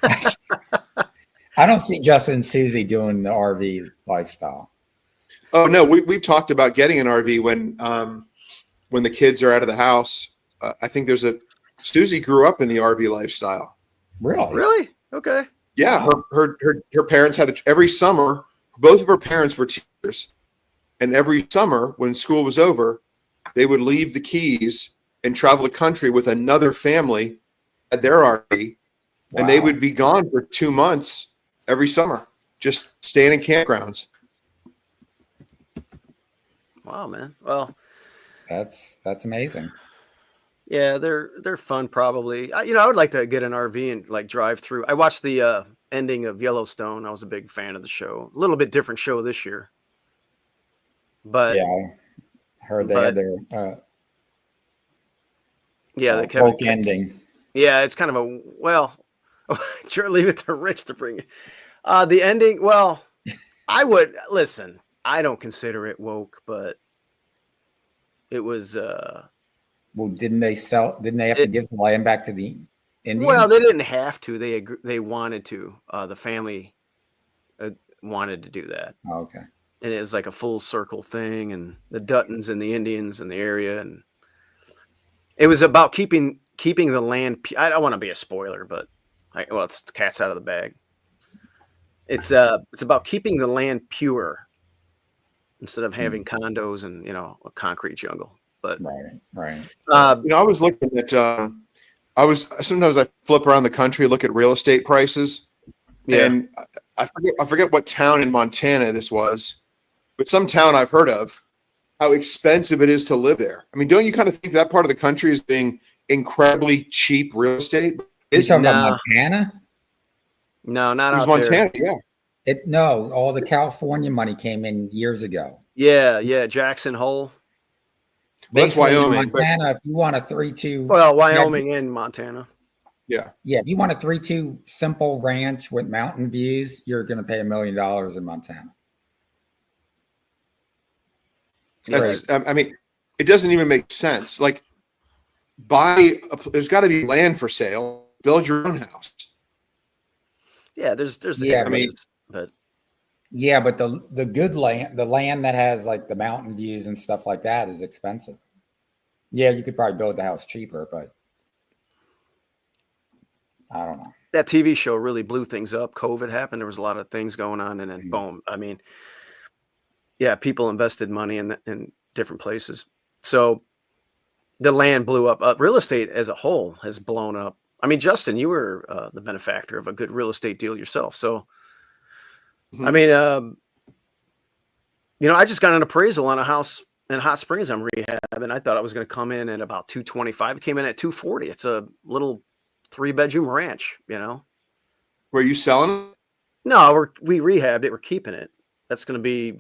I don't see Justin and Susie doing the RV lifestyle. Oh no, we've talked about getting an RV when the kids are out of the house. I think Susie grew up in the RV lifestyle. Really? Really? Okay. Yeah, her parents had every summer. Both of her parents were teachers, and every summer when school was over, they would leave the keys and travel the country with another family at their RV, and they would be gone for 2 months every summer, just staying in campgrounds. Wow, man. Well, that's amazing. Yeah, they're fun. Probably, I would like to get an RV and like drive through. I watched the ending of Yellowstone. I was a big fan of the show. A little bit different show this year, but yeah, I heard they had their they kept ending. Yeah, it's kind of sure, leave it to Rich to bring it. The ending. Well, I would listen. I don't consider it woke, but it was. Well, didn't they have to give some land back to the Indians? Well, they didn't have to. They wanted to. The family wanted to do that. Oh, okay. And it was like a full circle thing, and the Duttons and the Indians in the area, and it was about keeping the land. I don't want to be a spoiler, but it's the cat's out of the bag. It's about keeping the land pure instead of having condos and a concrete jungle. But right. I was looking at. Sometimes I flip around the country, look at real estate prices, and I forget what town in Montana this was, but some town I've heard of. How expensive it is to live there. I mean, don't you kind of think that part of the country is being incredibly cheap real estate? You're talking about Montana? No, not out Montana, there. Yeah. No, all the California money came in years ago. Yeah, Jackson Hole. That's Wyoming. Montana, if you want a 3-2. Well, Wyoming and Montana. Yeah. Yeah, if you want a 3-2 simple ranch with mountain views, you're going to pay $1 million in Montana. That's. I mean, it doesn't even make sense. Like, there's got to be land for sale. Build your own house. Yeah, there's. Yeah, but the good land, the land that has like the mountain views and stuff like that, is expensive. Yeah, you could probably build the house cheaper, but I don't know. That TV show really blew things up. COVID happened. There was a lot of things going on, and then boom. I mean. Yeah, people invested money in different places. So the land blew up. Real estate as a whole has blown up. I mean, Justin, you were the benefactor of a good real estate deal yourself. So, I mean, I just got an appraisal on a house in Hot Springs I'm rehabbing. I thought it was going to come in at about 225. It came in at 240. It's a little 3-bedroom ranch, Were you selling it? No, we rehabbed it. We're keeping it. That's going to be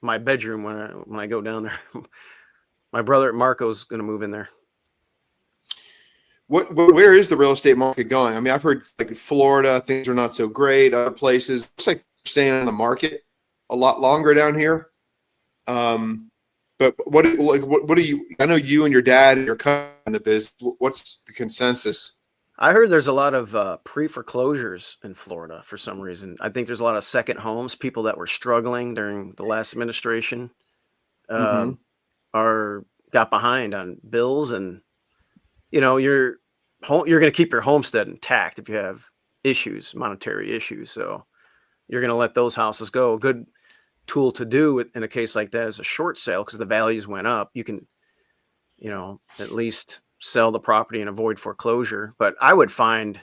my bedroom when I go down there. My brother Marco's going to move in there. Where is the real estate market going? I mean, I've heard like in Florida, things are not so great. Other places, looks like they're staying on the market a lot longer down here. But what do you? I know you and your dad and your cousin in the business. What's the consensus? I heard there's a lot of pre-foreclosures in Florida for some reason. I think there's a lot of second homes. People that were struggling during the last administration Mm-hmm. got behind on bills, and you're going to keep your homestead intact if you have monetary issues. So you're going to let those houses go. A good tool to do in a case like that is a short sale, because the values went up. You can, at least sell the property and avoid foreclosure. But I would find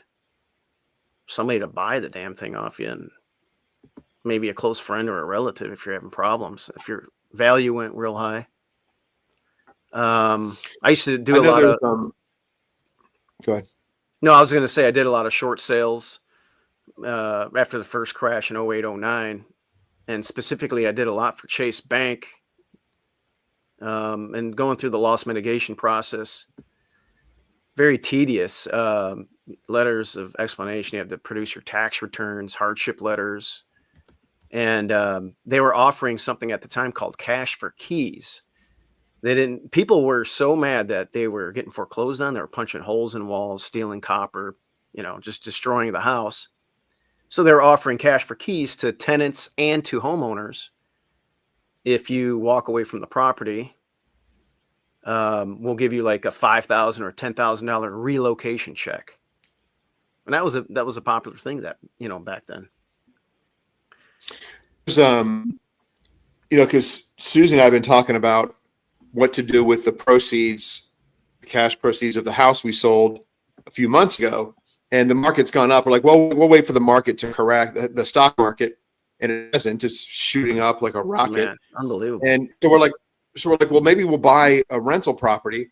somebody to buy the damn thing off you, and maybe a close friend or a relative if you're having problems, if your value went real high. I used to do a lot of go ahead. No, I was going to say I did a lot of short sales after the first crash in 08, 09. And specifically, I did a lot for Chase Bank, and going through the loss mitigation process. Very tedious. Letters of explanation. You have to produce your tax returns, hardship letters. And they were offering something at the time called cash for keys. People were so mad that they were getting foreclosed on. They were punching holes in walls, stealing copper, just destroying the house. So they were offering cash for keys to tenants and to homeowners. If you walk away from the property, we'll give you like a $5,000 or $10,000 relocation check. And that was a popular thing that, back then. Because Susan and I have been talking about what to do with the cash proceeds of the house we sold a few months ago. And the market's gone up. We're like, well, we'll wait for the market to correct, the stock market, and it hasn't. It's shooting up like a rocket. Man, unbelievable. And so we're like, well, maybe we'll buy a rental property.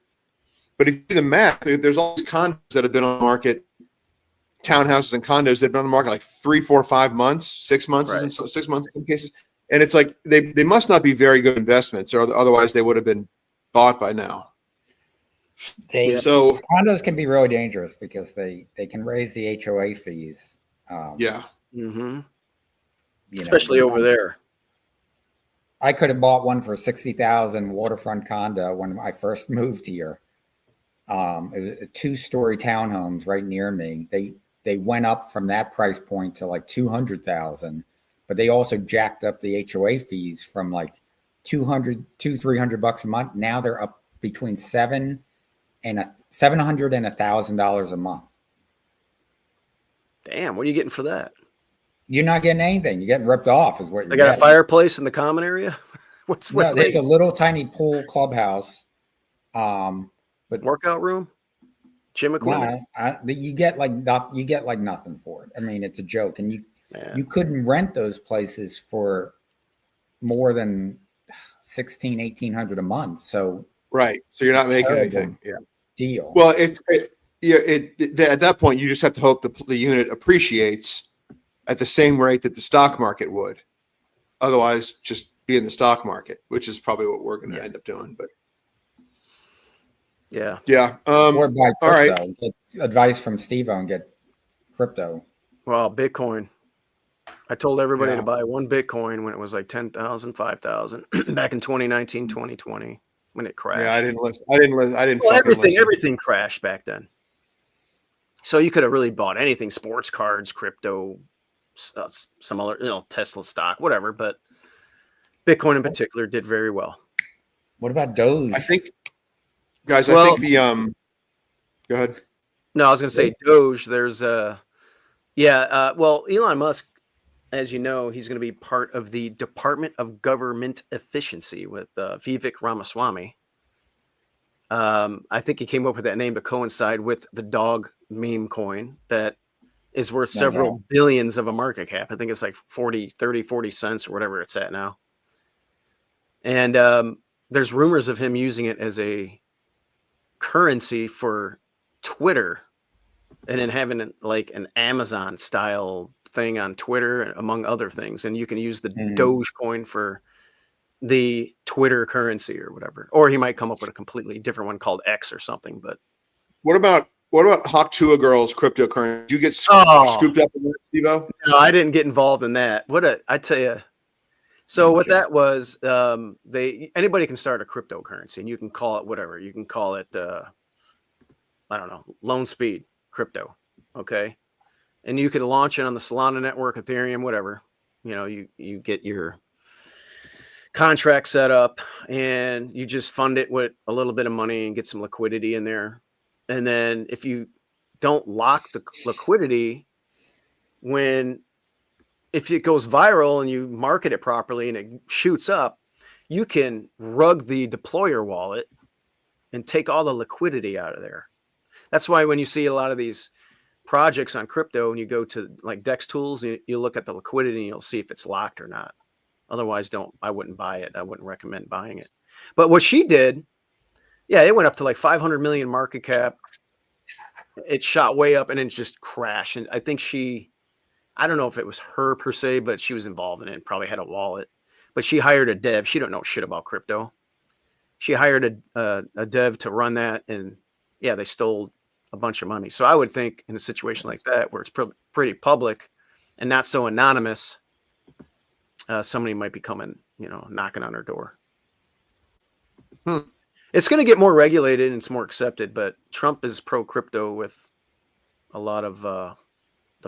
But if you do the math, there's all these condos that have been on the market, townhouses and condos that have been on the market like 3, 4, 5 months, 6 months, Right. 6 months in some cases. And it's like they must not be very good investments, or otherwise they would have been bought by now. So condos can be really dangerous because they can raise the HOA fees. Yeah. Mm-hmm. Especially over there. I could have bought one for $60,000 waterfront condo when I first moved here. It was a 2-story townhomes right near me. They went up from that price point to like $200,000, but they also jacked up the HOA fees from like $300 a month. Now they're up between $700 and $1,000 a month. Damn, what are you getting for that? You're not getting anything. You're getting ripped off. Is what they got a fireplace in the common area? No, there's a little tiny pool clubhouse. But workout room, gym equipment. You get like nothing for it. I mean, it's a joke, and you couldn't rent those places for more than $1,600-$1,800 a month. So right, so you're not making anything. Yeah. Deal. Well, at that point, you just have to hope the unit appreciates at the same rate that the stock market would. Otherwise, just be in the stock market, which is probably what we're going to end up doing. But yeah. Or buy crypto. All right. Get advice from Steve-O and get crypto. Well, Bitcoin. I told everybody to buy one Bitcoin when it was like 10,000, 5,000 back in 2019, 2020 when it crashed. Yeah, I didn't listen. I didn't. Well, everything crashed back then. So you could have really bought anything: sports cards, crypto, some other, Tesla stock, whatever. But Bitcoin in particular did very well. What about Doge? I think, guys. I think go ahead. No, I was going to say Doge. There's well, Elon Musk, as you know, he's going to be part of the Department of Government Efficiency with Vivek Ramaswamy. I think he came up with that name to coincide with the dog meme coin that is worth several billions of a market cap. I think it's like 40 cents or whatever it's at now. And there's rumors of him using it as a currency for Twitter, and then having like an Amazon style thing on Twitter, among other things. And you can use the Doge coin for the Twitter currency or whatever, or he might come up with a completely different one called X or something. But What about Hawk Tua Girls cryptocurrency? Did you get oh scooped up in that, Steve-O? no, I didn't get involved in that. I tell you. So what that was, anybody can start a cryptocurrency, and you can call it whatever. You can call it, I don't know, Loan Speed Crypto, okay? And you could launch it on the Solana network, Ethereum, whatever. You get your contract set up, and you just fund it with a little bit of money and get some liquidity in there. And then if you don't lock the liquidity, if it goes viral and you market it properly and it shoots up, you can rug the deployer wallet and take all the liquidity out of there. That's why when you see a lot of these projects on crypto and you go to like Dex tools, you look at the liquidity and you'll see if it's locked or not. Otherwise, I wouldn't buy it. I wouldn't recommend buying it. But what she did, yeah, it went up to like 500 million market cap. It shot way up and then just crashed. And I think I don't know if it was her per se, but she was involved in it and probably had a wallet. But she hired a dev. She don't know shit about crypto. She hired a dev to run that, and yeah, they stole a bunch of money. So I would think in a situation like that, where it's pretty public and not so anonymous, somebody might be coming, knocking on her door. It's going to get more regulated and it's more accepted, but Trump is pro crypto with a lot of the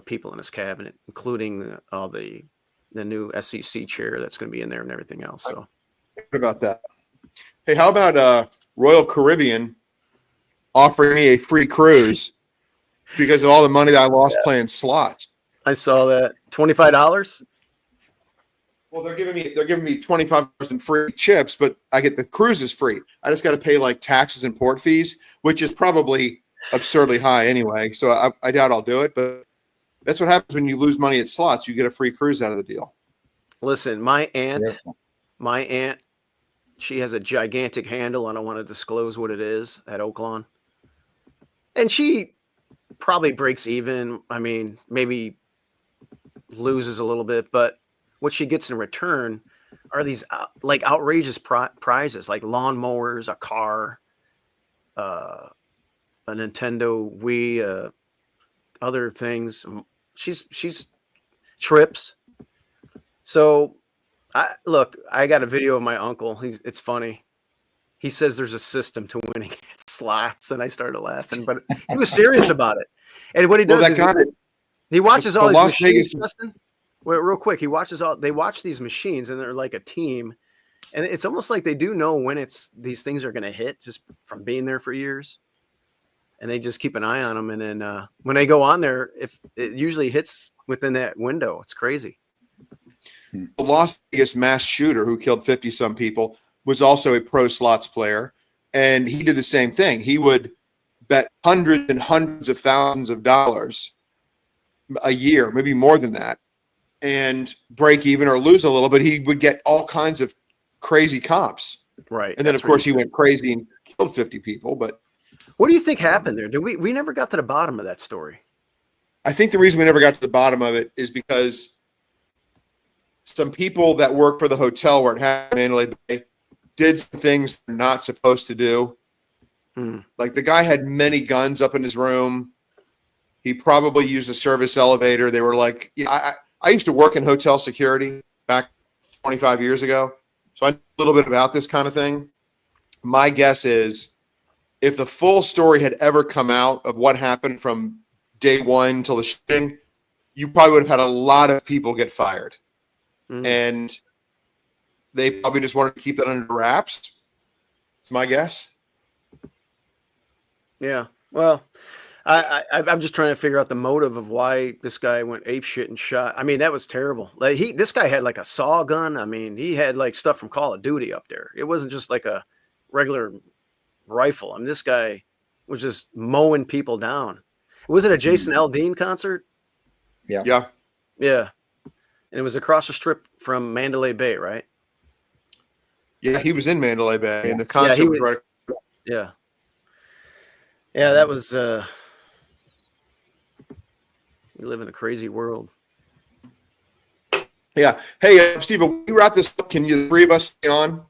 people in his cabinet, including all the new SEC chair that's going to be in there and everything else. So, what about that? Hey, how about Royal Caribbean offering me a free cruise because of all the money that I lost playing slots? I saw that. $25. Well, they're giving me $25 in free chips, but I get the cruises free. I just got to pay like taxes and port fees, which is probably absurdly high anyway. So I doubt I'll do it, but that's what happens when you lose money at slots. You get a free cruise out of the deal. Listen, my aunt, she has a gigantic handle. I don't want to disclose what it is at Oaklawn. And she probably breaks even. I mean, maybe loses a little bit, but what she gets in return are these like outrageous prizes, like lawnmowers, a car, a Nintendo Wii, other things. She's trips. So I got a video of my uncle. It's funny. He says there's a system to winning at slots, and I started laughing, but he was serious about it. And what he does is he watches all these machines, Justin. Wait, real quick, they watch these machines, and they're like a team, and it's almost like they do know when these things are going to hit just from being there for years, and they just keep an eye on them. And then when they go on there, if it usually hits within that window, it's crazy. The Las Vegas mass shooter who killed 50-some people was also a pro slots player, and he did the same thing. He would bet hundreds and hundreds of thousands of dollars a year, maybe more than that, and break even or lose a little, but he would get all kinds of crazy comps. Right. And then, of course, he went crazy and killed 50 people. But what do you think happened there? We never got to the bottom of that story. I think the reason we never got to the bottom of it is because some people that work for the hotel where it happened in Mandalay Bay did some things they're not supposed to do. Like the guy had many guns up in his room. He probably used a service elevator. They were like, I used to work in hotel security back 25 years ago. So I know a little bit about this kind of thing. My guess is if the full story had ever come out of what happened from day one till the shooting, you probably would have had a lot of people get fired. And they probably just wanted to keep that under wraps. It's my guess. Yeah. Well, I'm just trying to figure out the motive of why this guy went apeshit and shot. I mean, that was terrible. Like this guy had like a saw gun. I mean, he had like stuff from Call of Duty up there. It wasn't just like a regular rifle. I mean, this guy was just mowing people down. Was it a Jason Aldean concert? Yeah. Yeah. Yeah. And it was across the strip from Mandalay Bay, right? Yeah, he was in Mandalay Bay, and the concert was right. Yeah. Yeah, that was we live in a crazy world. Yeah. Hey, Steve, when we wrap this up, can you, the three of us stay on?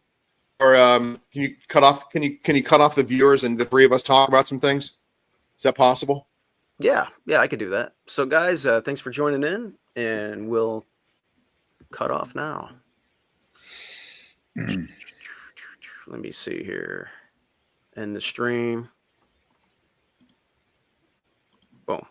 Or can you cut off the viewers and the three of us talk about some things? Is that possible? Yeah, I could do that. So guys, thanks for joining in, and we'll cut off now. Let me see here. End the stream. Boom.